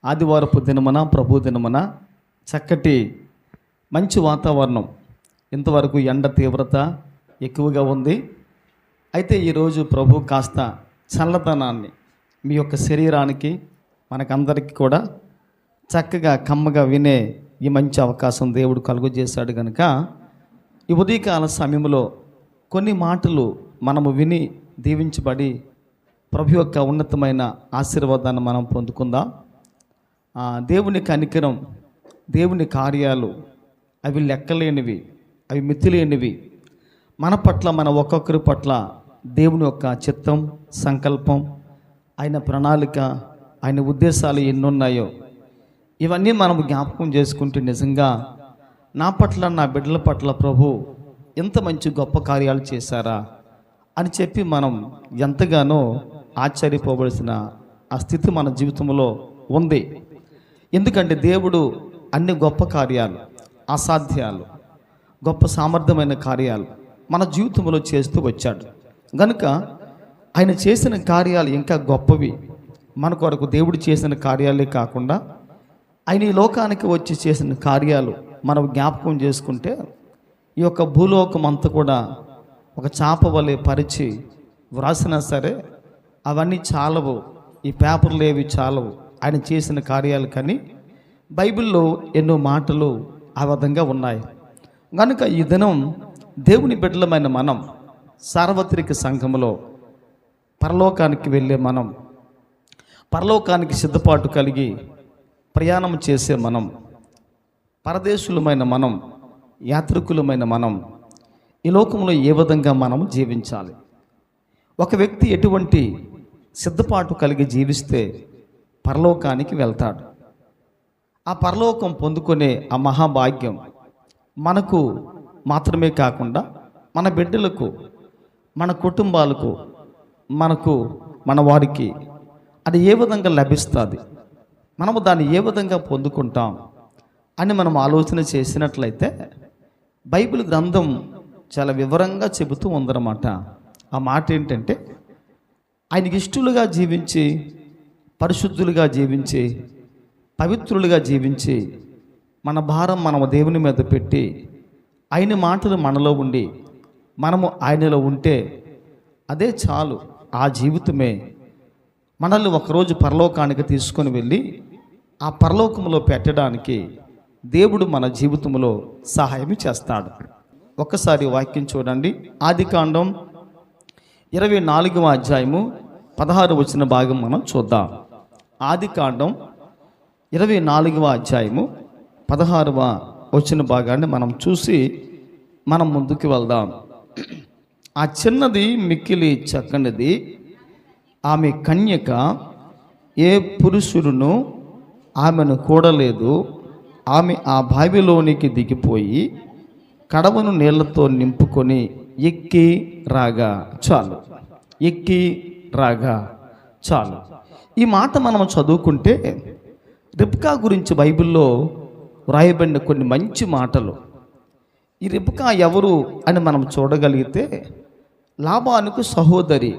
ఆదివారపు దినమున ప్రభు దినమున చక్కటి మంచి వాతావరణం. ఇంతవరకు ఎండ తీవ్రత ఎక్కువగా ఉంది. అయితే ఈరోజు ప్రభు కాస్త చల్లదనాన్ని మీ యొక్క శరీరానికి మనకందరికీ కూడా చక్కగా కమ్మగా వినే ఈ మంచి అవకాశం దేవుడు కలుగు చేశాడు కనుక ఈ ఉదయకాల సమయంలో కొన్ని మాటలు మనము విని దీవించబడి ప్రభు యొక్క ఉన్నతమైన ఆశీర్వాదాన్ని మనం పొందుకుందాం. దేవుని కనికరం, దేవుని కార్యాలు అవి లెక్కలేనివి, అవి మితిలేనివి. మన పట్ల, మన ఒక్కొక్కరి పట్ల దేవుని యొక్క చిత్తం, సంకల్పం, ఆయన ప్రణాళిక, ఆయన ఉద్దేశాలు ఎన్నున్నాయో ఇవన్నీ మనం జ్ఞాపకం చేసుకుంటే నిజంగా నా పట్ల, నా బిడ్డల పట్ల ప్రభు ఎంత మంచి గొప్ప కార్యాలు చేశారా అని చెప్పి మనం ఎంతగానో ఆశ్చర్యపోవలసిన ఆ స్థితి మన జీవితంలో ఉంది. ఎందుకంటే దేవుడు అన్ని గొప్ప కార్యాలు, అసాధ్యాలు, గొప్ప సామర్థ్యమైన కార్యాలు మన జీవితంలో చేస్తూ వచ్చాడు కనుక ఆయన చేసిన కార్యాలు ఇంకా గొప్పవి. మన కొరకు దేవుడు చేసిన కార్యాలే కాకుండా ఆయన ఈ లోకానికి వచ్చి చేసిన కార్యాలు మనం జ్ఞాపకం చేసుకుంటే ఈ యొక్క భూలోకం అంతా కూడా ఒక చాప వలె పరిచి వ్రాసినా సరే అవన్నీ చాలవు, ఈ పేపర్లు ఏవి చాలవు ఆయన చేసిన కార్యాలు. కానీ బైబిల్లో ఎన్నో మాటలు ఆ విధంగా ఉన్నాయి కనుక ఈ దినం దేవుని బిడ్డలమైన మనం సార్వత్రిక సంఘములో పరలోకానికి వెళ్ళే మనం, పరలోకానికి సిద్ధపాటు కలిగి ప్రయాణం చేసే మనం, పరదేశులమైన మనం, యాత్రికులమైన మనం ఈ లోకంలో ఏ విధంగా మనం జీవించాలి? ఒక వ్యక్తి ఎటువంటి సిద్ధపాటు కలిగి జీవిస్తే పరలోకానికి వెళ్తాడు. ఆ పరలోకం పొందుకునే ఆ మహాభాగ్యం మనకు మాత్రమే కాకుండా మన బిడ్డలకు, మన కుటుంబాలకు, మనకు, మన వారికి అది ఏ విధంగా లభిస్తుంది, మనము దాన్ని ఏ విధంగా పొందుకుంటాం అని మనం ఆలోచన చేసినట్లయితే బైబిల్ గ్రంథం చాలా వివరంగా చెబుతూ ఉందన్నమాట. ఆ మాట ఏంటంటే ఆయనకి ఇష్టలుగా జీవించి, పరిశుద్ధులుగా జీవించి, పవిత్రులుగా జీవించి, మన భారం మనము దేవుని మీద పెట్టి ఆయన మాటలు మనలో ఉండి మనము ఆయనలో ఉంటే అదే చాలు. ఆ జీవితమే మనల్ని ఒకరోజు పరలోకానికి తీసుకొని వెళ్ళి ఆ పరలోకంలో పెట్టడానికి దేవుడు మన జీవితంలో సహాయం చేస్తాడు. ఒక్కసారి వాక్యం చూడండి. ఆదికాండం 24వ అధ్యాయము 16 వచ్చిన భాగం మనం చూద్దాం. ఆదికాండం 24వ అధ్యాయము 16వ వచ్చిన భాగాన్ని మనం చూసి మనం ముందుకు వెళ్దాం. ఆ చిన్నది మిక్కిలి చక్కనిది, ఆమె కన్యక, ఏ పురుషుడును ఆమెను కూడలేదు. ఆమె ఆ బావిలోనికి దిగిపోయి కడవను నీళ్లతో నింపుకొని ఎక్కి రాగా చాలు, ఎక్కి రాగా చాలు. ఈ మాట మనం చదువుకుంటే రిబ్కా గురించి బైబిల్లో వ్రాయబడిన కొన్ని మంచి మాటలు. ఈ రిబ్కా ఎవరు అని మనం చూడగలిగితే లాబానుకు సహోదరి,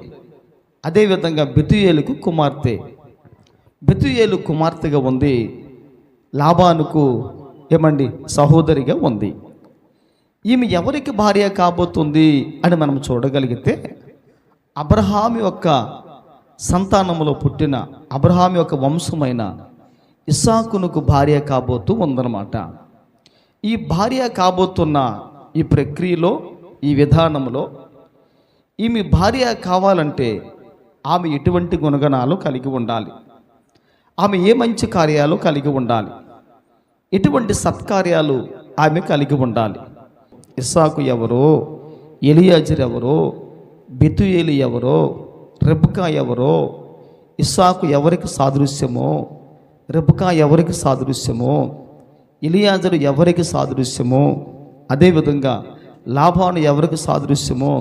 అదేవిధంగా బెతుయేలుకు కుమార్తె. బెతుయేలు కుమార్తెగా ఉంది, లాబానుకు సహోదరిగా ఉంది. ఈమె ఎవరికి భార్య కాబోతుంది అని మనం చూడగలిగితే అబ్రహాము యొక్క సంతానములో పుట్టిన, అబ్రహాము యొక్క వంశమైన ఇస్సాకునకు భార్య కాబోతూ ఉందన్నమాట. ఈ భార్య కాబోతున్న ఈ ప్రక్రియలో, ఈ విధానంలో ఈమె భార్య కావాలంటే ఆమె ఎటువంటి గుణగణాలు కలిగి ఉండాలి, ఆమె ఏ మంచి కార్యాలు కలిగి ఉండాలి, ఎటువంటి సత్కార్యాలు ఆమె కలిగి ఉండాలి. ఇస్సాకు ఎవరో, ఎలియాజరు ఎవరో, బెతుయేలు ఎవరో, రెబ్కా ఎవరో, ఇస్సాకు ఎవరికి సాదృశ్యమో, రెబ్కా ఎవరికి సాదృశ్యమో, ఎలియాజరు ఎవరికి సాదృశ్యమో, అదేవిధంగా లాబాను ఎవరికి సాదృశ్యమో,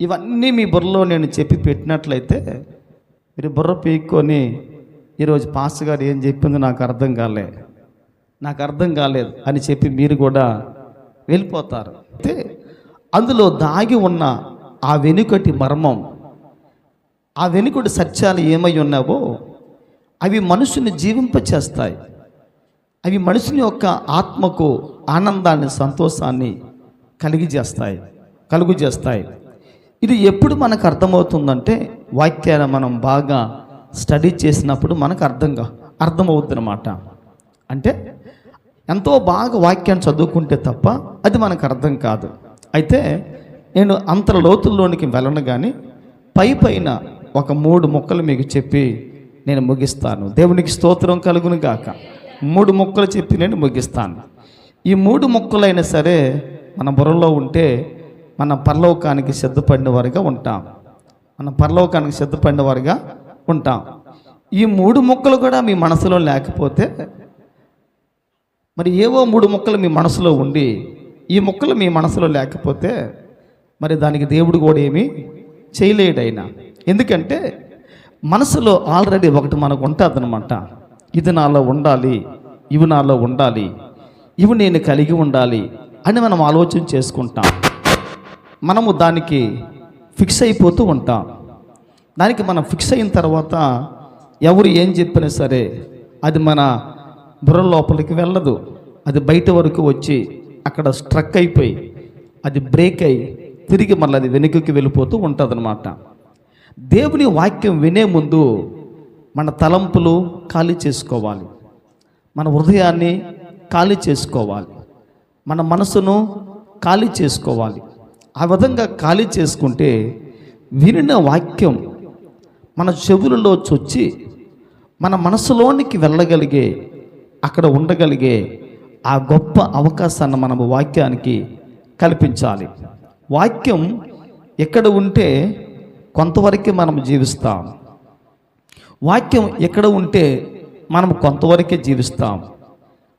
ఇవన్నీ మీ బుర్రలో నేను చెప్పి పెట్టినట్లయితే మీరు బుర్ర పీక్కొని ఈరోజు పాస్టర్ గారు ఏం చెప్పిందో నాకు అర్థం కాలేదు అని చెప్పి మీరు కూడా వెళ్ళిపోతారు. అయితే అందులో దాగి ఉన్న ఆ వెనుకటి మర్మం, ఆ వెనుకటి సత్యాలు ఏమై ఉన్నావో అవి మనుషుని జీవింపచేస్తాయి. అవి మనుషుని యొక్క ఆత్మకు ఆనందాన్ని, సంతోషాన్ని కలుగు చేస్తాయి. ఇది ఎప్పుడు మనకు అర్థమవుతుందంటే, వాక్యాన్ని మనం బాగా స్టడీ చేసినప్పుడు మనకు అర్థమవుతుంది అన్నమాట. అంటే ఎంతో బాగా వాక్యాన్ని చదువుకుంటే తప్ప అది మనకు అర్థం కాదు. అయితే నేను అంత లోతుల్లోనికి వెళ్ళను, కానీ పైన ఒక 3 ముక్కలు మీకు చెప్పి నేను ముగిస్తాను. దేవునికి స్తోత్రం కలుగును గాక. 3 ముక్కలు చెప్పి నేను ముగిస్తాను. ఈ 3 ముక్కలైనా సరే మన బుర్రలో ఉంటే మన పరలోకానికి సిద్ధపడిన వారిగా ఉంటాం. ఈ 3 ముక్కలు కూడా మీ మనసులో లేకపోతే, మరి ఏవో 3 ముక్కలు మీ మనసులో ఉండి ఈ ముక్కలు మీ మనసులో లేకపోతే, మరి దానికి దేవుడు కూడా ఏమీ చేయలేడైనా. ఎందుకంటే మనసులో ఆల్రెడీ ఒకటి మనకు ఉంటుంది అనమాట. ఇది నాలో ఉండాలి, ఇవి నాలో ఉండాలి, ఇవి నేను కలిగి ఉండాలి అని మనం ఆలోచన చేసుకుంటాం. మనము దానికి ఫిక్స్ అయిపోతూ ఉంటాం. దానికి మనం ఫిక్స్ అయిన తర్వాత ఎవరు ఏం చెప్పినా సరే అది మన బుర్ర లోపలికి వెళ్ళదు. అది బయట వరకు వచ్చి అక్కడ స్ట్రక్ అయిపోయి అది బ్రేక్ అయ్యి తిరిగి మళ్ళీ అది వెనుకకి వెళ్ళిపోతూ ఉంటుంది అన్నమాట. దేవుని వాక్యం వినే ముందు మన తలంపులు ఖాళీ చేసుకోవాలి, మన హృదయాన్ని ఖాళీ చేసుకోవాలి, మన మనసును ఖాళీ చేసుకోవాలి. ఆ విధంగా ఖాళీ చేసుకుంటే వినిన వాక్యం మన చెవులలో చొచ్చి మన మనసులోనికి వెళ్ళగలిగే, అక్కడ ఉండగలిగే ఆ గొప్ప అవకాశాన్ని మనము వాక్యానికి కల్పించాలి. వాక్యం ఎక్కడ ఉంటే కొంతవరకే మనం జీవిస్తాం. వాక్యం ఎక్కడ ఉంటే మనం కొంతవరకే జీవిస్తాం.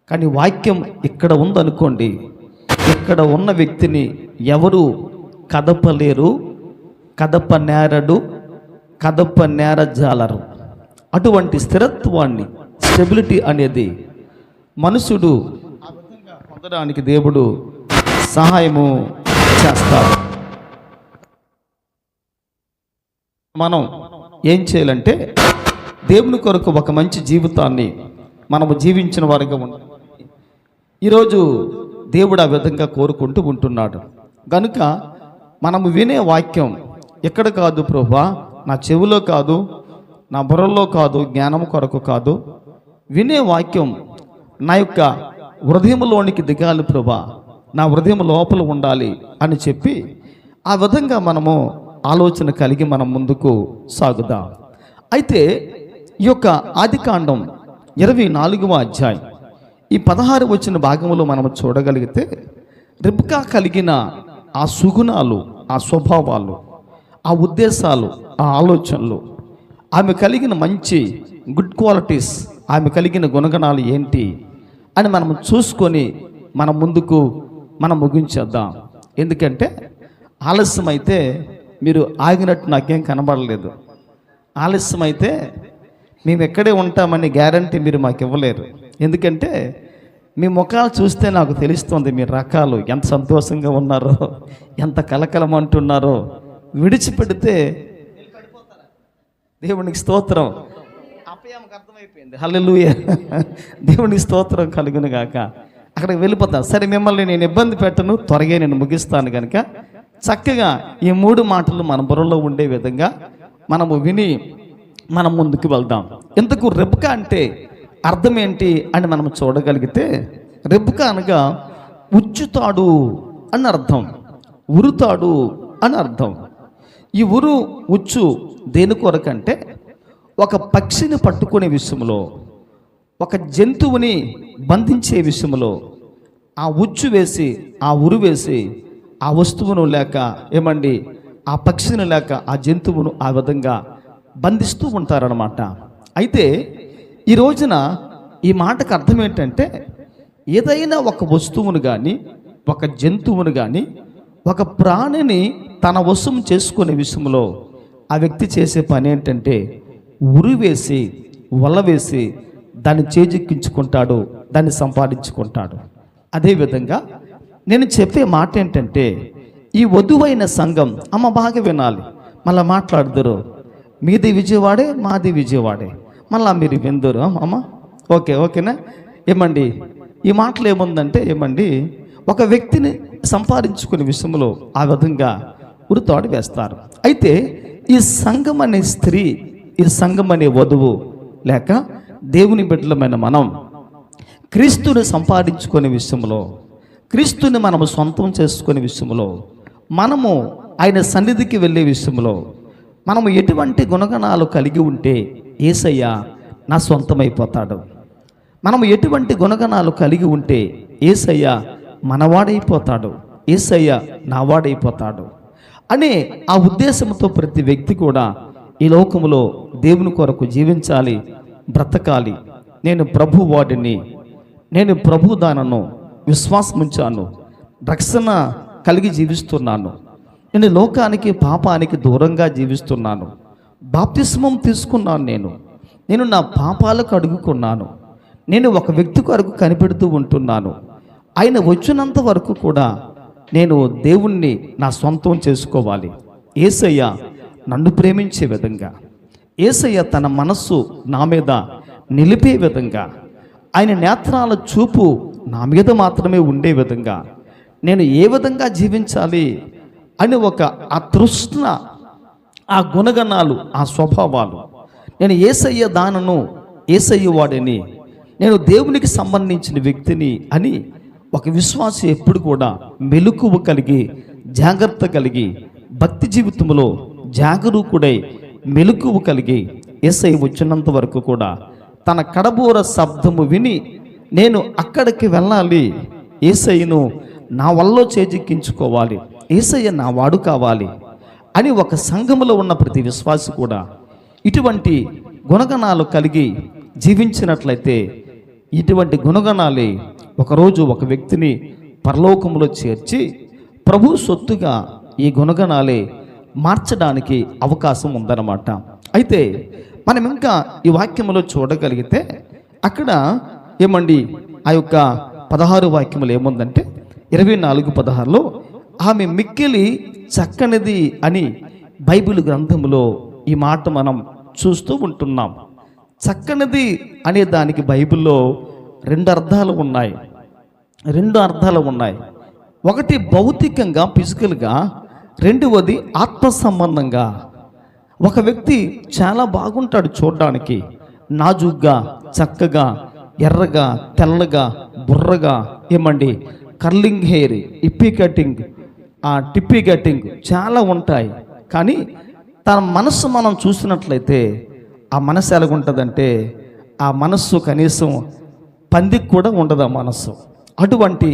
కానీ వాక్యం ఇక్కడ ఉందనుకోండి, ఇక్కడ ఉన్న వ్యక్తిని ఎవరు కదపలేరు, కదపనేరడు, కదపనేరజాలరు. అటువంటి స్థిరత్వాన్ని, స్టెబిలిటీ అనేది మనుషుడు ఆ విధంగా పొందడానికి దేవుడు సహాయము చేస్తాడు. మనం ఏం చేయాలంటే దేవుని కొరకు ఒక మంచి జీవితాన్ని మనము జీవించిన వారిగా ఉండాలి. ఈరోజు దేవుడు ఆ విధంగా కోరుకుంటూ ఉంటున్నాడు. కనుక మనము వినే వాక్యం ఎక్కడ కాదు ప్రభువా, నా చెవిలో కాదు, నా బుర్రలో కాదు, జ్ఞానం కొరకు కాదు. వినే వాక్యం నా యొక్క హృదయంలోనికి దిగాలి ప్రభువా, నా హృదయం లోపల ఉండాలి అని చెప్పి ఆ విధంగా మనము ఆలోచన కలిగి మనం ముందుకు సాగుదాం. అయితే ఈ యొక్క ఆదికాండం 24వ అధ్యాయం ఈ 16 వచ్చిన భాగంలో మనం చూడగలిగితే రిబ్కా కలిగిన ఆ సుగుణాలు, ఆ స్వభావాలు, ఆ ఉద్దేశాలు, ఆ ఆలోచనలు, ఆమె కలిగిన మంచి గుడ్ క్వాలిటీస్, ఆమె కలిగిన గుణగణాలు ఏంటి అని మనం చూసుకొని మనం ముందుకు మనం ముగించేద్దాం. ఎందుకంటే ఆలస్యం అయితే మీరు ఆగినట్టు నాకేం కనబడలేదు. ఆలస్యం అయితే మేము ఎక్కడే ఉంటామని గ్యారంటీ మీరు మాకు ఇవ్వలేరు. ఎందుకంటే మీ ముఖాలు చూస్తే నాకు తెలుస్తుంది మీ రకాలు ఎంత సంతోషంగా ఉన్నారో, ఎంత కలకలం అంటున్నారో. విడిచిపెడితే దేవునికి స్తోత్రం, అపయానికి అర్థమైపోయింది. హల్లెలూయా, దేవునికి స్తోత్రం కలుగును గాక. అక్కడికి వెళ్ళిపోతాను. సరే, మిమ్మల్ని నేను ఇబ్బంది పెట్టను, త్వరగా నేను ముగిస్తాను. కనుక చక్కగా ఈ 3 మాటలు మన బుర్రలో ఉండే విధంగా మనము విని మనం ముందుకు వెళ్దాం. ఇంతకు రెబ్కా అంటే అర్థం ఏంటి అని మనం చూడగలిగితే, రెబ్కా అనగా ఉచ్చుతాడు అని అర్థం, ఉరుతాడు అని అర్థం. ఈ ఉచ్చు దేని కొరకంటే ఒక పక్షిని పట్టుకునే విషయంలో, ఒక జంతువుని బంధించే విషయంలో ఆ ఉచ్చు వేసి, ఆ ఉరు వేసి ఆ వస్తువును లేక ఆ పక్షిని లేక ఆ జంతువును ఆ విధంగా బంధిస్తూ ఉంటారన్నమాట. అయితే ఈ రోజున ఈ మాటకు అర్థం ఏంటంటే, ఏదైనా ఒక వస్తువును కానీ, ఒక జంతువును కానీ, ఒక ప్రాణిని తన వశం చేసుకునే విషయంలో ఆ వ్యక్తి చేసే పని ఏంటంటే ఉరి వేసి, వల వేసి దాన్ని చేజిక్కించుకుంటాడు, దాన్ని సంపాదించుకుంటాడు. అదేవిధంగా నేను చెప్పే మాట ఏంటంటే, ఈ వధువైన సంఘం, అమ్మ బాగా వినాలి, మళ్ళీ మాట్లాడుదురు, మీది విజయవాడే, మాది విజయవాడే, మళ్ళా మీరు విందురు అమ్మ. ఓకేనా. ఏమండి ఈ మాటలు ఏముందంటే ఏమండి, ఒక వ్యక్తిని సంపాదించుకునే విషయంలో ఆ విధంగా ఉరితాడు వేస్తారు. అయితే ఈ సంఘం అనే స్త్రీ, ఈ సంఘం అనే వధువు లేక దేవుని బిడ్డలమైన మనం క్రీస్తుని సంపాదించుకునే విషయంలో, క్రీస్తుని మనము సొంతం చేసుకునే విషయంలో, మనము ఆయన సన్నిధికి వెళ్ళే విషయంలో మనము ఎటువంటి గుణగణాలు కలిగి ఉంటే యేసయ్య నా సొంతమైపోతాడు, మనము ఎటువంటి గుణగణాలు కలిగి ఉంటే యేసయ్య మనవాడైపోతాడు, యేసయ్య నావాడైపోతాడు అనే ఆ ఉద్దేశంతో ప్రతి వ్యక్తి కూడా ఈ లోకములో దేవుని కొరకు జీవించాలి, బ్రతకాలి. నేను ప్రభు వాడిని, నేను ప్రభు దానను విశ్వాసం ఉంచాను, రక్షణ కలిగి జీవిస్తున్నాను, నేను లోకానికి పాపానికి దూరంగా జీవిస్తున్నాను, బాప్తిస్మం తీసుకున్నాను, నేను నా పాపాలకు అడుగుకున్నాను, నేను ఒక వ్యక్తి కొరకు కనిపెడుతూ ఉంటున్నాను, ఆయన వచ్చినంత వరకు కూడా నేను దేవుణ్ణి నా సొంతం చేసుకోవాలి. యేసయ్య నన్ను ప్రేమించే విధంగా, యేసయ్య తన మనస్సు నా మీద నిలిపే విధంగా, ఆయన నేత్రాల చూపు నా మీద మాత్రమే ఉండే విధంగా నేను ఏ విధంగా జీవించాలి అని ఒక ఆ తృష్ణ, ఆ గుణగణాలు, ఆ స్వభావాలు, నేను యేసయ్య దానను, యేసయ్య వాడిని, నేను దేవునికి సంబంధించిన వ్యక్తిని అని ఒక విశ్వాసి ఎప్పుడు కూడా మెలకువ కలిగి, జాగ్రత్త కలిగి, భక్తి జీవితంలో జాగరూకుడై మెలకువ కలిగి యేసయ్య వచ్చినంత వరకు కూడా తన కడబోర శబ్దము విని నేను అక్కడికి వెళ్ళాలి, యేసయ్యను నా వల్ల చేజిక్కించుకోవాలి, యేసయ్య నా వాడు కావాలి అని ఒక సంఘములో ఉన్న ప్రతి విశ్వాసి కూడా ఇటువంటి గుణగణాలు కలిగి జీవించినట్లయితే ఇటువంటి గుణగణాలే ఒకరోజు ఒక వ్యక్తిని పరలోకములో చేర్చి ప్రభు సొత్తుగా ఈ గుణగణాలే మార్చడానికి అవకాశం ఉందన్నమాట. అయితే మనం ఇంకా ఈ వాక్యములో చూడగలిగితే అక్కడ ఏమండి ఆ యొక్క 16 వాక్యములు ఏముందంటే 24:16లో ఆమె మిక్కిలి చక్కనిది అని బైబిల్ గ్రంథములో ఈ మాట మనం చూస్తూ ఉంటున్నాం. చక్కనిది అనే దానికి బైబిల్లో రెండు అర్థాలు ఉన్నాయి. ఒకటి భౌతికంగా, ఫిజికల్గా, రెండవది ఆత్మ సంబంధంగా. ఒక వ్యక్తి చాలా బాగుంటాడు చూడడానికి, నాజుగ్గా, చక్కగా, ఎర్రగా, తెల్లగా, బుర్రగా, ఏమండి కర్లింగ్ హెయిర్, టిప్పీ కటింగ్ చాలా ఉంటాయి. కానీ తన మనస్సు మనం చూసినట్లయితే ఆ మనసు ఎలాగుంటుందంటే ఆ మనస్సు కనీసం పందికి కూడా ఉండదు. ఆ మనస్సు అటువంటి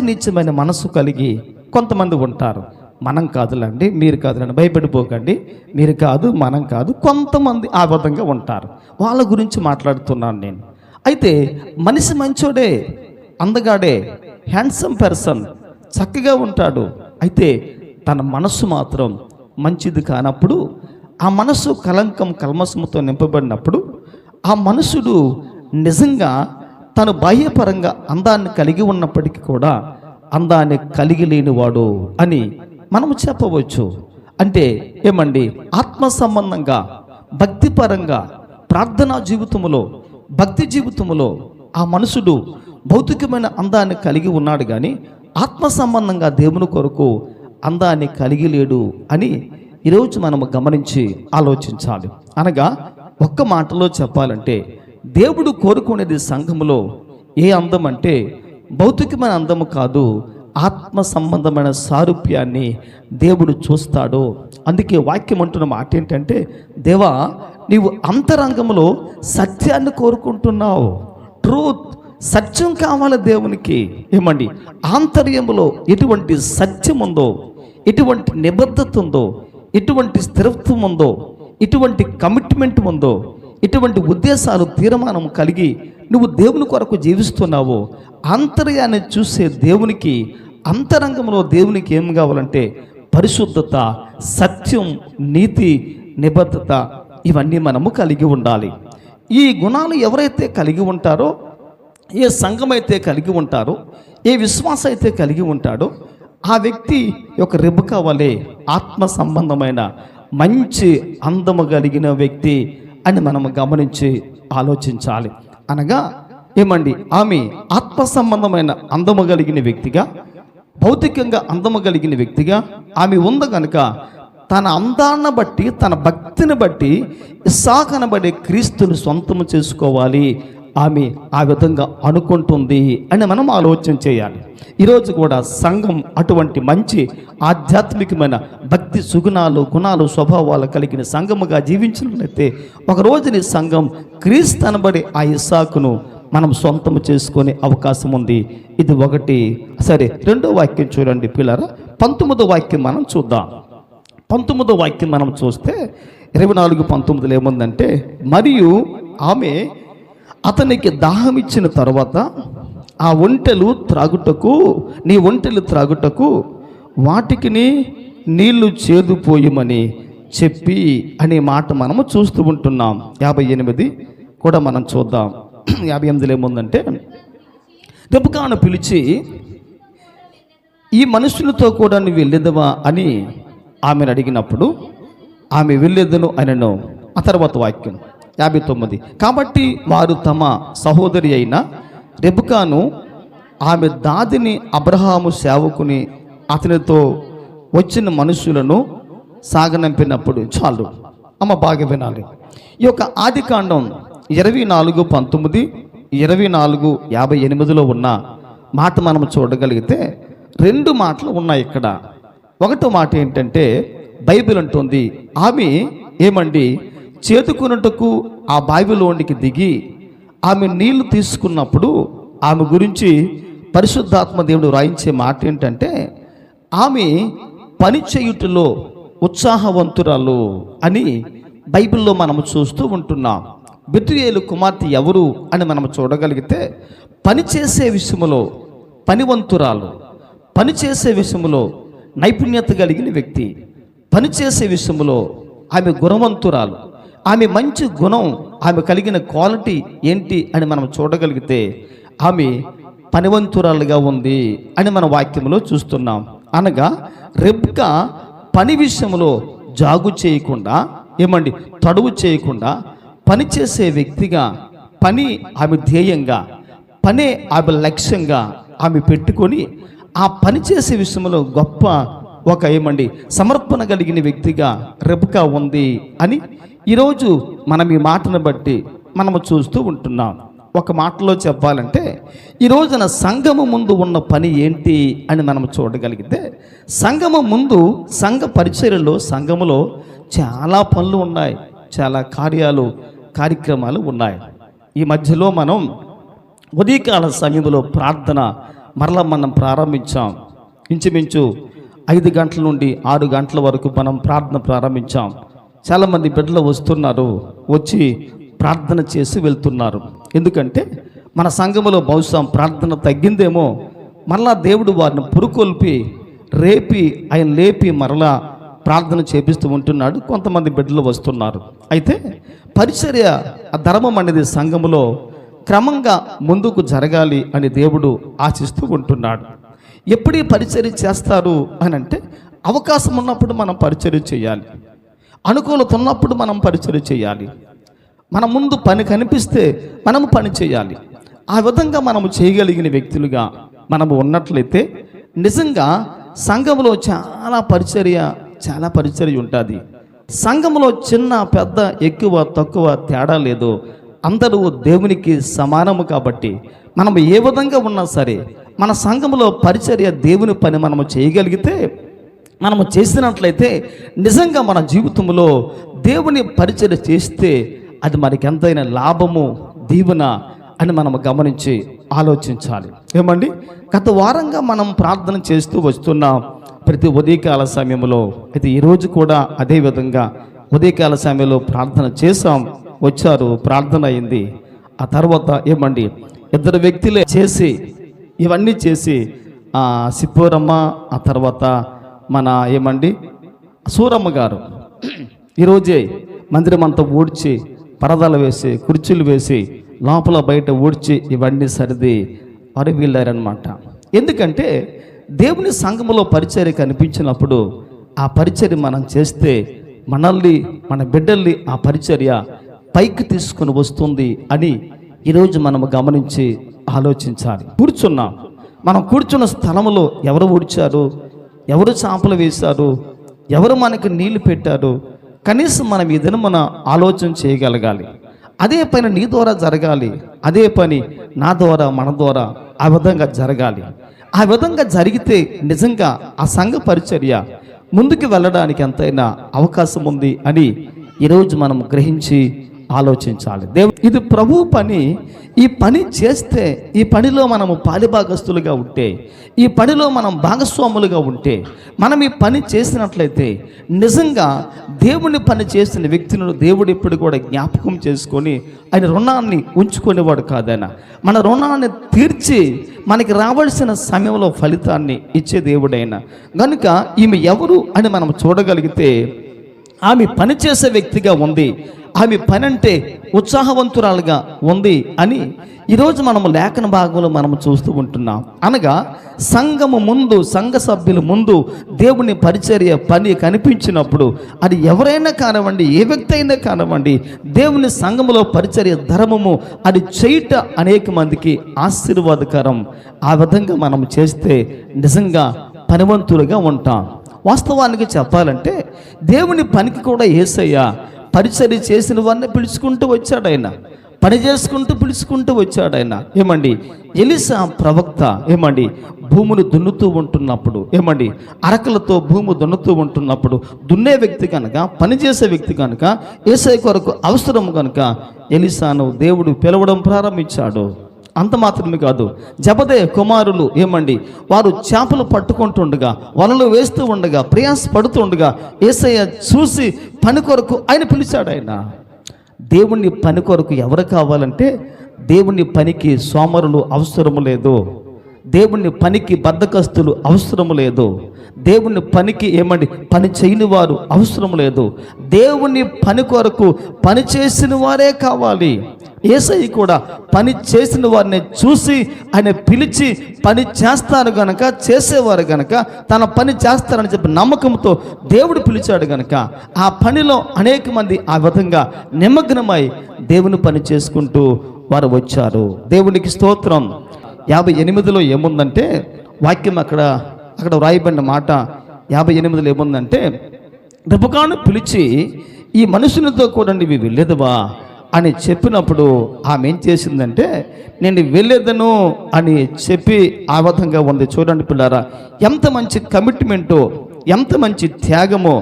నిత్యమైన మనస్సు కలిగి కొంతమంది ఉంటారు. మనం కాదులండి, మీరు కాదులండి, భయపడిపోకండి, మీరు కాదు, మనం కాదు, కొంతమంది ఆ విధంగా ఉంటారు. వాళ్ళ గురించి మాట్లాడుతున్నాను నేను. అయితే మనిషి మంచోడే, అందగాడే, హ్యాండ్సమ్ పర్సన్, చక్కగా ఉంటాడు. అయితే తన మనస్సు మాత్రం మంచిది కానప్పుడు, ఆ మనస్సు కల్మషముతో నింపబడినప్పుడు, ఆ మనుషుడు నిజంగా తను బాహ్యపరంగా అందాన్ని కలిగి ఉన్నప్పటికీ కూడా అందాన్ని కలిగి లేనివాడు అని మనము చెప్పవచ్చు. అంటే ఏమండి ఆత్మ సంబంధంగా, భక్తిపరంగా, ప్రార్థనా జీవితములో, భక్తి జీవితములో ఆ మనుషుడు భౌతికమైన అందాన్ని కలిగి ఉన్నాడు, కానీ ఆత్మ సంబంధంగా దేవుని కొరకు అందాన్ని కలిగి లేడు అని ఈరోజు మనము గమనించి ఆలోచించాలి. అనగా ఒక్క మాటలో చెప్పాలంటే దేవుడు కోరుకునేది సంఘములో ఏ అందం అంటే భౌతికమైన అందము కాదు, ఆత్మ సంబంధమైన సారూప్యాన్ని దేవుడు చూస్తాడు. అందుకే వాక్యం అంటున్న మాట ఏంటంటే, దేవా నీవు అంతరంగంలో సత్యాన్ని కోరుకుంటున్నావు. ట్రూత్, సత్యం కావాలి దేవునికి. ఏమండి ఆంతర్యములో ఎటువంటి సత్యం ఉందో, ఎటువంటి నిబద్ధత ఉందో, ఎటువంటి స్థిరత్వం ఉందో, ఎటువంటి కమిట్మెంట్ ఉందో, ఎటువంటి ఉద్దేశాలు, తీర్మానం కలిగి నువ్వు దేవుని కొరకు జీవిస్తున్నావో ఆంతర్యాన్ని చూసే దేవునికి, అంతరంగంలో దేవునికి ఏం కావాలంటే పరిశుద్ధత, సత్యం, నీతి, నిబద్ధత, ఇవన్నీ మనము కలిగి ఉండాలి. ఈ గుణాలు ఎవరైతే కలిగి ఉంటారో, ఏ సంఘం అయితే కలిగి ఉంటారో, ఏ విశ్వాసం అయితే కలిగి ఉంటాడో ఆ వ్యక్తి యొక్క రెబెకా వలె ఆత్మ సంబంధమైన మంచి అందము కలిగిన వ్యక్తి అని మనం గమనించి ఆలోచించాలి. అనగా ఏమండి, ఆమె ఆత్మ సంబంధమైన అందము కలిగిన వ్యక్తిగా, భౌతికంగా అందము కలిగిన వ్యక్తిగా ఆమె ఉంది కనుక తన అందాన్ని బట్టి, తన భక్తిని బట్టి ఇస్సాకు అనబడే క్రీస్తుని సొంతము చేసుకోవాలి ఆమె ఆ విధంగా అనుకుంటుంది అని మనం ఆలోచన చేయాలి. ఈరోజు కూడా సంఘం అటువంటి మంచి ఆధ్యాత్మికమైన భక్తి సుగుణాలు, గుణాలు, స్వభావాలు కలిగిన సంఘముగా జీవించినట్లయితే ఒక రోజుని సంఘం క్రీస్తు అనబడే ఆ ఇస్సాకును మనం సొంతము చేసుకునే అవకాశం ఉంది. ఇది ఒకటి. సరే, రెండో వాక్యం చూడండి పిల్లరా. 19వ వాక్యం మనం చూద్దాం. 19వ వాక్యం మనం చూస్తే 24:19 ఏముందంటే, మరియు ఆమె అతనికి దాహం ఇచ్చిన తర్వాత ఆ ఒంటెలు త్రాగుటకు, నీ ఒంటెలు త్రాగుటకు వాటికి నీళ్లు చేదుపోయమని చెప్పి అనే మాట మనము చూస్తూ ఉంటున్నాం. 58 కూడా మనం చూద్దాం. 58 ఏముందంటే, రెబెకాను పిలిచి ఈ మనుషులతో కూడా నువ్వు వెళ్ళేదవా అని ఆమెను అడిగినప్పుడు ఆమె వెళ్ళేదను అనను. ఆ తర్వాత వాక్యం 59, కాబట్టి వారు తమ సహోదరి అయిన రెబెకాను ఆమె దాదిని అబ్రహాము సేవకుని అతనితో వచ్చిన మనుషులను సాగనంపినప్పుడు. చాలు అమ్మ, బాగా వినాలి. ఈ యొక్క ఆదికాండం 24:19, 24:58 ఉన్న మాట మనం చూడగలిగితే 2 మాటలు ఉన్నాయి ఇక్కడ. ఒకటో మాట ఏంటంటే, బైబిల్ అంటుంది ఆమె ఏమండి చేతుకున్నట్టుకు ఆ బావిలోనికి దిగి ఆమె నీళ్లు తీసుకున్నప్పుడు ఆమె గురించి పరిశుద్ధాత్మ దేవుడు రాయించే మాట ఏంటంటే, ఆమె పని చేయుటలో ఉత్సాహవంతురాలు అని బైబిల్లో మనము చూస్తూ ఉంటున్నాం. బెతుయేలు కుమార్తె ఎవరు అని మనం చూడగలిగితే, పనిచేసే విషయంలో పనివంతురాలు, పనిచేసే విషయంలో నైపుణ్యత కలిగిన వ్యక్తి, పనిచేసే విషయంలో ఆమె గుణవంతురాలు. ఆమె మంచి గుణం, ఆమె కలిగిన క్వాలిటీ ఏంటి అని మనం చూడగలిగితే ఆమె పనివంతురాలుగా ఉంది అని మన వాక్యంలో చూస్తున్నాం. అనగా రెబ్కా పని విషయంలో జాగు చేయకుండా, ఏమండి తడువు చేయకుండా పనిచేసే వ్యక్తిగా, పని ఆమె ధ్యేయంగా, పనే ఆమె లక్ష్యంగా ఆమె పెట్టుకొని ఆ పనిచేసే విషయంలో గొప్ప ఒక ఏమండి సమర్పణ కలిగిన వ్యక్తిగా రెబెకా ఉంది అని ఈరోజు మనం ఈ మాటను బట్టి మనము చూస్తూ ఉంటున్నాం. ఒక మాటలో చెప్పాలంటే, ఈ రోజున సంఘము ముందు ఉన్న పని ఏంటి అని మనం చూడగలిగితే, సంఘము ముందు సంఘ పరిచర్యలో సంఘములో చాలా పనులు ఉన్నాయి, చాలా కార్యక్రమాలు ఉన్నాయి. ఈ మధ్యలో మనం ఉదయకాల సమయంలో ప్రార్థన మరలా మనం ప్రారంభించాం. ఇంచుమించు 5 గంటల నుండి 6 గంటల వరకు మనం ప్రార్థన ప్రారంభించాం. చాలామంది బిడ్డలు వస్తున్నారు, వచ్చి ప్రార్థన చేసి వెళ్తున్నారు. ఎందుకంటే మన సంఘములో బహుశా ప్రార్థన తగ్గిందేమో, మరలా దేవుడు వారిని పురుకొల్పి ఆయన లేపి మరలా ప్రార్థన చేపిస్తూ ఉంటున్నాడు. కొంతమంది బిడ్డలు వస్తున్నారు. అయితే పరిచర్య ధర్మం అనేది సంఘములో క్రమంగా ముందుకు జరగాలి అని దేవుడు ఆశిస్తూ ఉంటున్నాడు. ఎప్పుడు పరిచర్య చేస్తారు అని అంటే, అవకాశం ఉన్నప్పుడు మనం పరిచర్య చేయాలి, అనుకూలత ఉన్నప్పుడు మనం పరిచర్య చేయాలి, మన ముందు పని కనిపిస్తే మనము పని చేయాలి. ఆ విధంగా మనము చేయగలిగిన వ్యక్తులుగా మనము ఉన్నట్లయితే నిజంగా సంఘంలో చాలా పరిచర్య ఉంటుంది. సంఘంలో చిన్న పెద్ద ఎక్కువ తక్కువ తేడా లేదు, అందరూ దేవునికి సమానము. కాబట్టి మనం ఏ విధంగా ఉన్నా సరే మన సంఘంలో పరిచర్య దేవుని పని మనము చేయగలిగితే, మనము చేసినట్లయితే నిజంగా మన జీవితంలో దేవుని పరిచర్య చేస్తే అది మనకి ఎంతైనా లాభము, దీవెన అని మనం గమనించి ఆలోచించాలి. ఏమండి, గత వారంగా మనం ప్రార్థన చేస్తూ వస్తున్నాం ప్రతి ఉదయకాల సమయంలో. అయితే ఈరోజు కూడా అదేవిధంగా ఉదయకాల సమయంలో ప్రార్థన చేసాం, వచ్చారు, ప్రార్థన అయింది. ఆ తర్వాత ఏమండి 2 వ్యక్తులే చేసి ఇవన్నీ చేసి సిప్పోరమ్మ, ఆ తర్వాత మన ఏమండి సూరమ్మ గారు ఈరోజే మందిరం అంతా ఊడ్చి పరదాలు వేసి కుర్చీలు వేసి లోపల బయట ఊడ్చి ఇవన్నీ సరిది వారు వెళ్ళారనమాట. ఎందుకంటే దేవుని సంఘములో పరిచర్య కనిపించినప్పుడు ఆ పరిచర్య మనం చేస్తే మనల్ని, మన బిడ్డల్ని ఆ పరిచర్య పైకి తీసుకొని వస్తుంది అని ఈరోజు మనం గమనించి ఆలోచించాలి. మనం కూర్చున్న స్థలంలో ఎవరు ఊడ్చారు, ఎవరు చేపలు వేశారు, ఎవరు మనకి నీళ్లు పెట్టారు, కనీసం మనం ఏదైనా మన ఆలోచన చేయగలగాలి. అదే పని నీ ద్వారా జరగాలి, అదే పని నా ద్వారా మన ద్వారా ఆ విధంగా జరగాలి. ఆ విధంగా జరిగితే నిజంగా ఆ సంఘ పరిచర్య ముందుకు వెళ్ళడానికి ఎంతైనా అవకాశం ఉంది అని ఈరోజు మనం గ్రహించి ఆలోచించాలి. ఇది ప్రభు పని. ఈ పని చేస్తే, ఈ పనిలో మనము పాలిభాగస్తులుగా ఉంటే, ఈ పనిలో మనం భాగస్వాములుగా ఉంటే, మనం ఈ పని చేసినట్లయితే నిజంగా దేవుని పని చేసిన వ్యక్తులను దేవుడు ఇప్పుడు కూడా జ్ఞాపకం చేసుకొని ఆయన రుణాన్ని ఉంచుకునేవాడు కాదైనా మన రుణాన్ని తీర్చి మనకి రావాల్సిన సమయంలో ఫలితాన్ని ఇచ్చే దేవుడైనా కనుక ఈమె ఎవరు అని మనం చూడగలిగితే ఆమె పనిచేసే వ్యక్తిగా ఉంది, ఆమె పని అంటే ఉత్సాహవంతురాలుగా ఉంది అని ఈరోజు మనము లేఖన భాగంలో మనము చూస్తూ ఉంటున్నాం. అనగా సంఘము ముందు, సంఘ సభ్యుల ముందు దేవుని పరిచర్య పని కనిపించినప్పుడు అది ఎవరైనా కానివ్వండి, ఏ వ్యక్తి అయినా కానివ్వండి, దేవుని సంఘములో పరిచర్య ధర్మము అది చేయుట అనేక మందికి ఆశీర్వాదకరం. ఆ విధంగా మనం చేస్తే నిజంగా పనివంతులుగా ఉంటాం. వాస్తవానికి చెప్పాలంటే దేవుని పనికి కూడా యేసయ్య పరిచర్య చేసిన వారిని పిలుచుకుంటూ వచ్చాడు. ఆయన పని చేసుకుంటూ పిలుచుకుంటూ వచ్చాడు. ఆయన ఎలీషా ప్రవక్త భూములు దున్నుతూ ఉంటున్నప్పుడు అరకలతో భూమి దున్నుతూ ఉంటున్నప్పుడు దున్నే వ్యక్తి కనుక, పనిచేసే వ్యక్తి కనుక, యేసయ్య కొరకు అవసరం కనుక ఎలీషాను దేవుడు పిలవడం ప్రారంభించాడు. అంత మాత్రమే కాదు, జబదయి కుమారులు వారు చేపలు పట్టుకుంటుండగా, వలలు వేస్తూ ఉండగా, ప్రయాస పడుతూ ఉండగా యేసయ్య చూసి పని కొరకు ఆయన పిలిచాడు. ఆయన దేవుని పని కొరకు ఎవరు కావాలంటే దేవుని పనికి సోమరులు అవసరము లేదు, దేవుని పనికి బద్ధకస్తులు అవసరము లేదు, దేవుని పనికి పని చేయని వారు అవసరం లేదు. దేవుని పని కొరకు పని చేసిన వారే కావాలి. యేసయ్య కూడా పని చేసిన వారిని చూసి ఆయన పిలిచి పని చేస్తారు గనక, చేసేవారు గనక, తన పని చేస్తారని చెప్పి నమ్మకంతో దేవుడు పిలిచాడు గనక ఆ పనిలో అనేక మంది ఆ విధంగా నిమగ్నమై దేవుని పని చేసుకుంటూ వారు వచ్చారు. దేవునికి స్తోత్రం. 58లో ఏముందంటే వాక్యం అక్కడ వ్రాయబడిన మాట 58లో ఏముందంటే, రిబకాను పిలిచి ఈ మనుషునితో కూడా నీవు వెళ్ళేదవా అని చెప్పినప్పుడు ఆమె ఏం చేసిందంటే, నేను వెళ్ళేదను అని చెప్పి ఆ విధంగా ఉంది. చూడండి పిల్లారా, ఎంత మంచి కమిట్మెంటో, ఎంత మంచి త్యాగమో,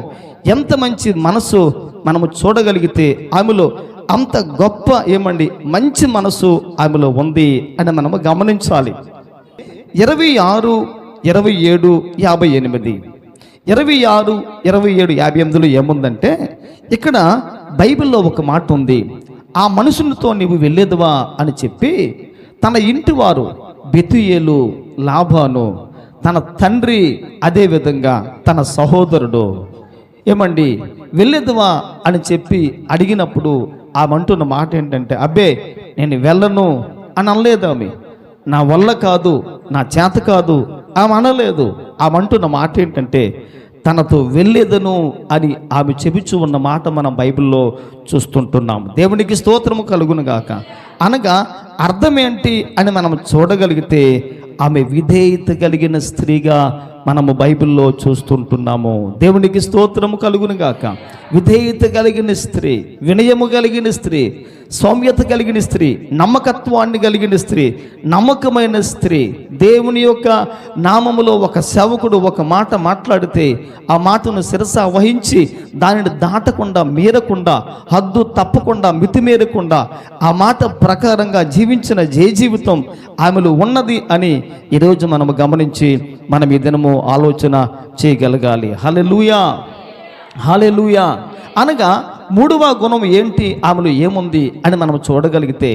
ఎంత మంచి మనసు మనము చూడగలిగితే ఆమెలో అంత గొప్ప మంచి మనసు ఆమెలో ఉంది అని మనము గమనించాలి. 26, 27, 58 26, 27, 58లో ఏముందంటే, ఇక్కడ బైబిల్లో ఒక మాట ఉంది. ఆ మనుషులతో నీవు వెళ్ళేదవా అని చెప్పి తన ఇంటి వారు బెతుయేలు, లాబాను, తన తండ్రి, అదేవిధంగా తన సహోదరుడు వెళ్ళేదవా అని చెప్పి అడిగినప్పుడు ఆమె అంటున్న మాట ఏంటంటే, అబ్బే నేను వెళ్ళను అని అనలేదు. ఆమె నా వల్ల కాదు, నా చేత కాదు ఆమె అనలేదు. ఆమె అంటున్న మాట ఏంటంటే, తనతో వెళ్ళేదను అని ఆమె చెబుచూ ఉన్న మాట మనం బైబిల్లో చూస్తుంటున్నాం. దేవునికి స్తోత్రము కలుగును గాక. అనగా అర్థం ఏంటి అని మనం చూడగలిగితే ఆమె విధేయత కలిగిన స్త్రీగా మనము బైబిల్లో చూస్తుంటున్నాము. దేవునికి స్తోత్రము కలుగును గాక. విధేయత కలిగిన స్త్రీ, వినయము కలిగిన స్త్రీ, సౌమ్యత కలిగిన స్త్రీ, నమ్మకత్వాన్ని కలిగిన స్త్రీ, నమ్మకమైన స్త్రీ. దేవుని యొక్క నామములో ఒక సేవకుడు ఒక మాట మాట్లాడితే ఆ మాటను శిరస వహించి దానిని దాటకుండా, మీరకుండా, హద్దు తప్పకుండా, మితిమీరకుండా ఆ మాట ప్రకారంగా జీవించిన జీవితం ఆమెలో ఉన్నది అని ఈరోజు మనము గమనించి మనం ఈ దినము ఆలోచన చేయగలగాలి. హల్లెలూయా, హల్లెలూయా. అనగా మూడవ గుణం ఏంటి, ఆమెలో ఏముంది అని మనం చూడగలిగితే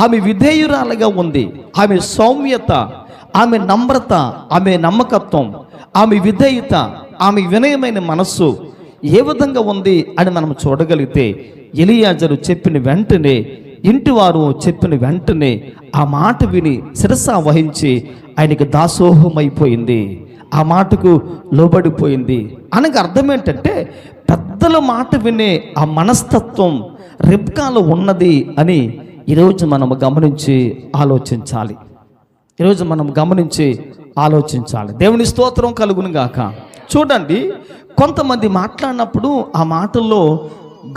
ఆమె విధేయురాలుగా ఉంది. ఆమె సౌమ్యత, ఆమె నమ్రత, ఆమె నమ్మకత్వం, ఆమె విధేయత, ఆమె వినయమైన మనస్సు ఏ విధంగా ఉంది అని మనం చూడగలిగితే ఎలియాజరు చెప్పిన వెంటనే, ఇంటివారు చెప్పిన వెంటనే ఆ మాట విని శిరస వహించి ఆయనకి దాసోహమైపోయింది. ఆ మాటకు లోబడిపోయింది. అనగా అర్థం ఏంటంటే పెద్దల మాట వినే ఆ మనస్తత్వం రిబ్కాలో ఉన్నది అని ఈరోజు మనం గమనించి ఆలోచించాలి. ఈరోజు మనం గమనించి ఆలోచించాలి. దేవుని స్తోత్రం కలుగును గాక. చూడండి, కొంతమంది మాట్లాడినప్పుడు ఆ మాటల్లో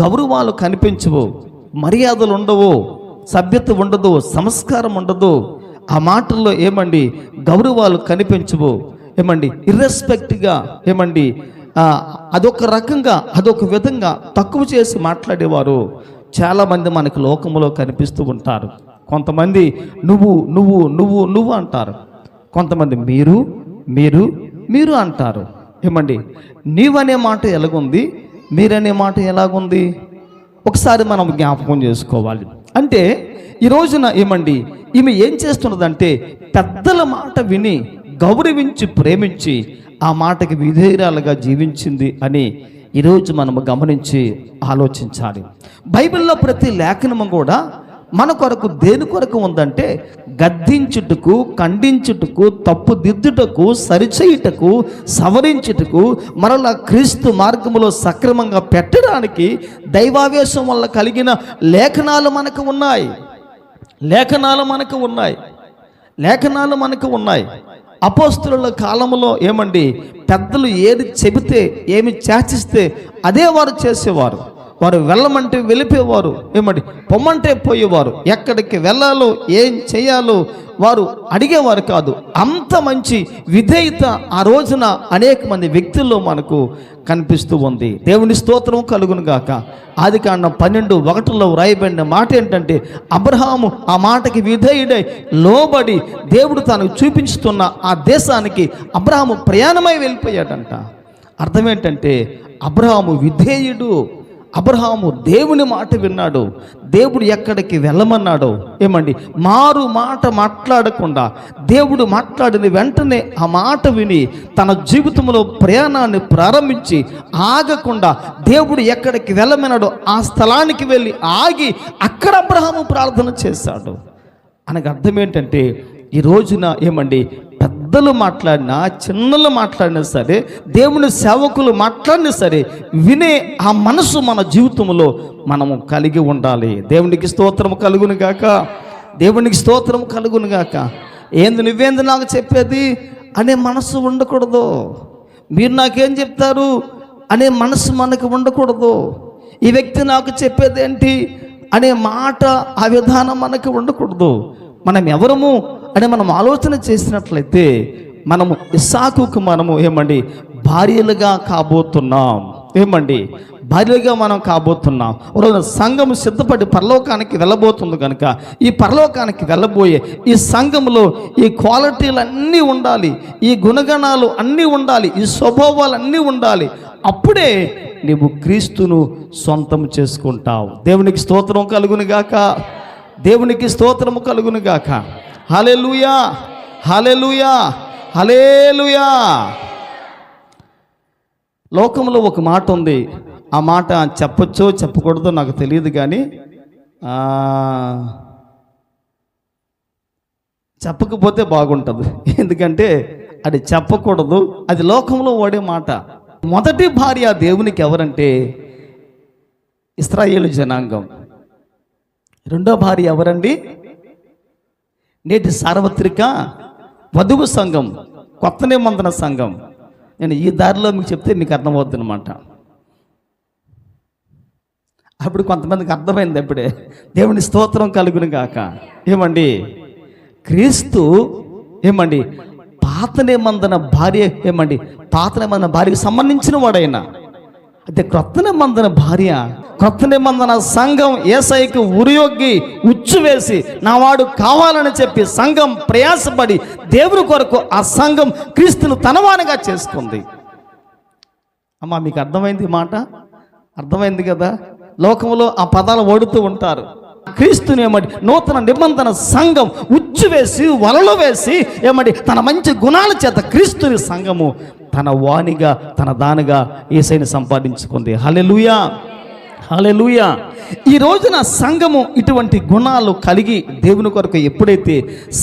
గౌరవాలు కనిపించవు, మర్యాదలు ఉండవు, సభ్యత ఉండదు, సంస్కారం ఉండదు. ఆ మాటల్లో గౌరవాలు కనిపించవు. ఇర్రెస్పెక్ట్గా అదొక రకంగా అదొక విధంగా తక్కువ చేసి మాట్లాడేవారు చాలామంది మనకు లోకంలో కనిపిస్తూ ఉంటారు. కొంతమంది నువ్వు నువ్వు నువ్వు నువ్వు అంటారు, కొంతమంది మీరు మీరు మీరు అంటారు. నీవనే మాట ఎలాగుంది, మీరనే మాట ఎలాగుంది ఒకసారి మనం జ్ఞాపకం చేసుకోవాలి. అంటే ఈ రోజున ఈమె ఏం చేస్తున్నదంటే పెద్దల మాట విని గౌరవించి ప్రేమించి ఆ మాటకి విధేయురాలుగా జీవించింది అని ఈరోజు మనము గమనించి ఆలోచించాలి. బైబిల్లో ప్రతి లేఖనము కూడా మన కొరకు దేని కొరకు ఉందంటే గద్దించుటకు, ఖండించుటకు, తప్పు దిద్దుటకు, సరిచేయుటకు, సవరించుటకు, మరలా క్రీస్తు మార్గములో సక్రమంగా పెట్టడానికి దైవావేశం వల్ల కలిగిన లేఖనాలు మనకు ఉన్నాయి. లేఖనాలు మనకు ఉన్నాయి. అపోస్తుల కాలంలో పెద్దలు ఏది చెబితే, ఏమి చేసిస్తే అదే వారు చేసేవారు. వారు వెళ్ళమంటే వెళ్ళిపోయేవారు, పొమ్మంటే పోయేవారు. ఎక్కడికి వెళ్ళాలో ఏం చేయాలో వారు అడిగేవారు కాదు. అంత మంచి విధేయత ఆ రోజున అనేక మంది వ్యక్తుల్లో మనకు కనిపిస్తూ ఉంది. దేవుని స్తోత్రం కలుగును గాక. ఆదికాండం 12:1 వ్రాయబడిన మాట ఏంటంటే అబ్రహాము ఆ మాటకి విధేయుడై లోబడి దేవుడు తనకు చూపించుతున్న ఆ దేశానికి అబ్రహాము ప్రయాణమై వెళ్ళిపోయాడంట. అర్థం ఏంటంటే అబ్రహాము విధేయుడు. అబ్రహాము దేవుని మాట విన్నాడు. దేవుడు ఎక్కడికి వెళ్ళమన్నాడో మారు మాట మాట్లాడకుండా దేవుడు మాట్లాడిన వెంటనే ఆ మాట విని తన జీవితంలో ప్రయాణాన్ని ప్రారంభించి ఆగకుండా దేవుడు ఎక్కడికి వెళ్ళమన్నాడో ఆ స్థలానికి వెళ్ళి ఆగి అక్కడ అబ్రహాము ప్రార్థన చేశాడు. అనగా అర్థం ఏంటంటే ఈ రోజున పెద్దలు మాట్లాడినా, చిన్నలు మాట్లాడినా సరే, దేవుని సేవకులు మాట్లాడినా సరే వినే ఆ మనసు మన జీవితంలో మనము కలిగి ఉండాలి. దేవునికి స్తోత్రము కలుగును గాక. దేవునికి స్తోత్రము కలుగును గాక. నువ్వేంది నాకు చెప్పేది అనే మనసు ఉండకూడదు. మీరు నాకేం చెప్తారు అనే మనసు మనకు ఉండకూడదు. ఈ వ్యక్తి నాకు చెప్పేది ఏంటి అనే మాట, ఆ విధానం మనకు ఉండకూడదు. మనం ఎవరము అని మనం ఆలోచన చేసినట్లయితే మనము ఇస్సాకుకు మనము భార్యలుగా కాబోతున్నాం. భార్యలుగా మనం కాబోతున్నాం. సంఘం సిద్ధపడి పరలోకానికి వెళ్ళబోతుంది కనుక ఈ పరలోకానికి వెళ్ళబోయే ఈ సంఘంలో ఈ క్వాలిటీలు అన్నీ ఉండాలి, ఈ గుణగణాలు అన్నీ ఉండాలి, ఈ స్వభావాలు అన్నీ ఉండాలి. అప్పుడే నీవు క్రీస్తును సొంతం చేసుకుంటావు. దేవునికి స్తోత్రం కలుగును గాక. దేవునికి స్తోత్రము కలుగును గాక. హల్లెలూయా, హల్లెలూయా, హల్లెలూయా. లోకంలో ఒక మాట ఉంది. ఆ మాట చెప్పొచ్చో చెప్పకూడదో నాకు తెలియదు, కానీ చెప్పకపోతే బాగుంటుంది. ఎందుకంటే అది చెప్పకూడదు, అది లోకంలో వాడే మాట. మొదటి భార్య దేవునికి ఎవరంటే ఇశ్రాయేలు జనాంగం. రెండో భార్య ఎవరండి? నేటి సార్వత్రిక వధువు సంఘం, కొత్త నిబంధన సంఘం. నేను ఈ దారిలో మీకు చెప్తే మీకు అర్థమవుతుంది అనమాట. అప్పుడు కొంతమందికి అర్థమైంది. అప్పుడే దేవుని స్తోత్రం కలుగును గాక. క్రీస్తు పాత నిబంధన భార్య పాత నిబంధన భార్యకు సంబంధించిన వాడైనా, అయితే క్రొత్త నిబంధన భార్య, క్రొత్త నిబంధన సంఘం యేసయ్యకు ఉరియొగ్గి ఉచ్చు వేసి నా వాడు కావాలని చెప్పి సంఘం ప్రయాసపడి దేవుని కొరకు ఆ సంఘం క్రీస్తును తనవానిగా చేసుకుంది. అమ్మా, మీకు అర్థమైంది మాట? అర్థమైంది కదా? లోకంలో ఆ పదాలు ఓడుతూ ఉంటారు. క్రీస్తుని నూతన నిబంధన సంఘం ఉచ్చు వేసి వలలో వేసి తన మంచి గుణాల చేత క్రీస్తుని సంఘము తన వాణిగా, తన దానిగా యేసయ్యను సంపాదించుకుంది. హల్లెలూయా, హల్లెలూయా. ఈ రోజున సంఘము ఇటువంటి గుణాలు కలిగి దేవుని కొరకు ఎప్పుడైతే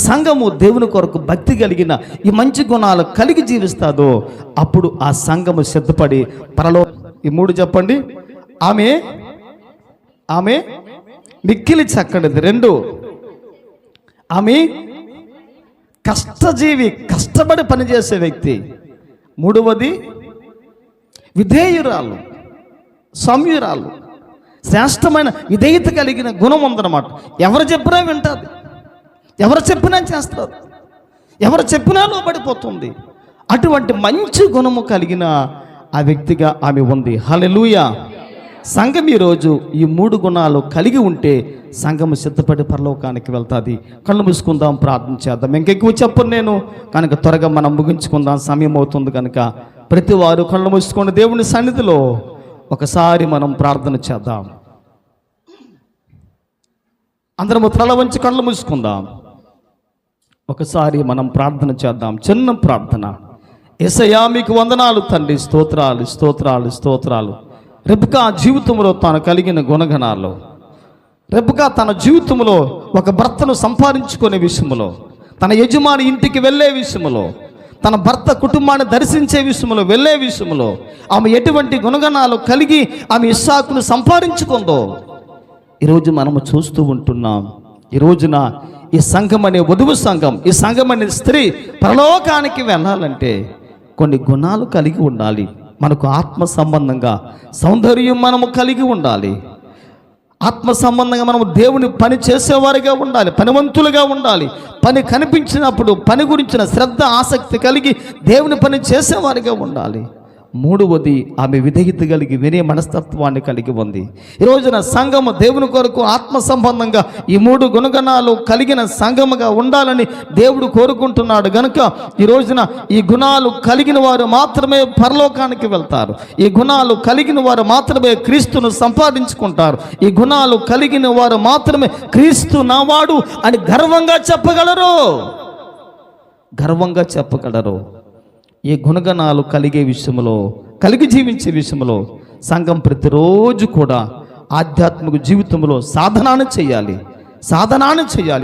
సంఘము దేవుని కొరకు భక్తి కలిగిన ఈ మంచి గుణాలు కలిగి జీవిస్తాదో అప్పుడు ఆ సంఘము సిద్ధపడి ఈ 3 చెప్పండి. ఆమె ఆమె మిక్కిలి చక్కటిది. 2, ఆమె కష్టజీవి, కష్టపడి పనిచేసే వ్యక్తి. 3వది విధేయురాలు, సౌమ్యురాలు, శ్రేష్టమైన విధేయత కలిగిన గుణం ఉందన్నమాట. ఎవరు చెప్పినా వింటుంది, ఎవరు చెప్పినా చేస్తారు, ఎవరు చెప్పినా లోబడిపోతుంది. అటువంటి మంచి గుణము కలిగిన ఆ వ్యక్తిగా ఆమె ఉంది. హల్లెలూయా. సంఘం ఈరోజు ఈ 3 గుణాలు కలిగి ఉంటే సంఘము సిద్ధపడి పరలోకానికి వెళ్తుంది. కళ్ళు మూసుకుందాం, ప్రార్థన చేద్దాం. ఇంకెక్కువ చెప్పను నేను కనుక త్వరగా మనం ముగించుకుందాం, సమయం అవుతుంది కనుక ప్రతి వారు కళ్ళు మూసుకొని దేవుని సన్నిధిలో ఒకసారి మనం ప్రార్థన చేద్దాం. అందరము తల వంచి కళ్ళు మూసుకుందాం. ఒకసారి మనం ప్రార్థన చేద్దాం. చిన్న ప్రార్థన. యేసయ్యా మీకు వందనాలు తండ్రి, స్తోత్రాలు స్తోత్రాలు స్తోత్రాలు. రెబ్కా జీవితంలో తాను కలిగిన గుణగణాలు, రెబ్కా తన జీవితంలో ఒక భర్తను సంపాదించుకునే విషయంలో, తన యజమాని ఇంటికి వెళ్ళే విషయంలో, తన భర్త కుటుంబాన్ని దర్శించే విషయంలో, వెళ్ళే విషయంలో ఆమె ఎటువంటి గుణగణాలు కలిగి ఆమె ఇస్సాకును సంపాదించుకుందో ఈరోజు మనము చూస్తూ ఉంటున్నాం. ఈ రోజున ఈ సంఘం అనే వధువు సంఘం, ఈ సంఘం అనే స్త్రీ పరలోకానికి వెళ్ళాలంటే కొన్ని గుణాలు కలిగి ఉండాలి. మనకు ఆత్మ సంబంధంగా సౌందర్యం మనము కలిగి ఉండాలి. ఆత్మ సంబంధంగా మనము దేవుని పని చేసేవారిగా ఉండాలి, పనివంతులుగా ఉండాలి. పని కనిపించినప్పుడు పని గురించిన శ్రద్ధ, ఆసక్తి కలిగి దేవుని పని చేసేవారిగా ఉండాలి. 3వది ఆమె విధేయత కలిగి వినే మనస్తత్వాన్ని కలిగి ఉంది. ఈ రోజున సంఘము దేవుని కొరకు ఆత్మ సంబంధంగా ఈ 3 గుణగణాలు కలిగిన సంఘముగా ఉండాలని దేవుడు కోరుకుంటున్నాడు. గనుక ఈ రోజున ఈ గుణాలు కలిగిన వారు మాత్రమే పరలోకానికి వెళ్తారు. ఈ గుణాలు కలిగిన వారు మాత్రమే క్రీస్తును సంపాదించుకుంటారు. ఈ గుణాలు కలిగిన వారు మాత్రమే క్రీస్తు నావాడు అని గర్వంగా చెప్పగలరు, గర్వంగా చెప్పగలరు. ఈ గుణగణాలు కలిగే విషయంలో, కలిగి జీవించే విషయంలో సంఘం ప్రతిరోజు కూడా ఆధ్యాత్మిక జీవితంలో సాధనాన్ని చేయాలి.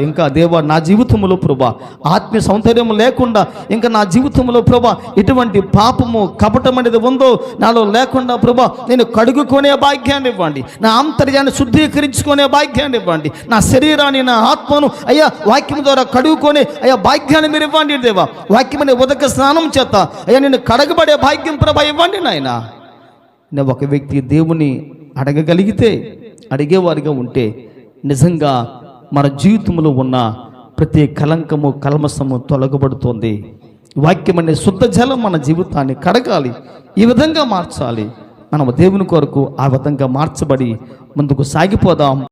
ఇంకా దేవా నా జీవితంలో ప్రభా ఆత్మీయ సౌందర్యం లేకుండా, ఇంకా నా జీవితంలో ప్రభా ఎటువంటి పాపము కపటం అనేది ఉందో నాలో లేకుండా ప్రభా నేను కడుగుకునే భాగ్యాన్ని ఇవ్వండి. నా ఆంతర్యాన్ని శుద్ధీకరించుకునే భాగ్యాన్ని ఇవ్వండి. నా శరీరాన్ని, నా ఆత్మను అయ్యా వాక్యం ద్వారా కడుగుకొని అయ్యా భాగ్యాన్ని మీరు ఇవ్వండి దేవా. వాక్యం అనే ఉదక స్నానం చేత అయ్యా నేను కడగబడే భాగ్యం ప్రభా ఇవ్వండి నాయన. నేను ఒక వ్యక్తి దేవుని అడగగలిగితే, అడిగేవారిగా ఉంటే నిజంగా మన జీవితంలో ఉన్న ప్రతి కలంకము, కల్మసము తొలగబడుతుంది. వాక్యం అనే శుద్ధ జలం మన జీవితాన్ని కడగాలి, ఈ విధంగా మార్చాలి. మనం దేవుని కొరకు ఆ విధంగా మార్చబడి ముందుకు సాగిపోదాం.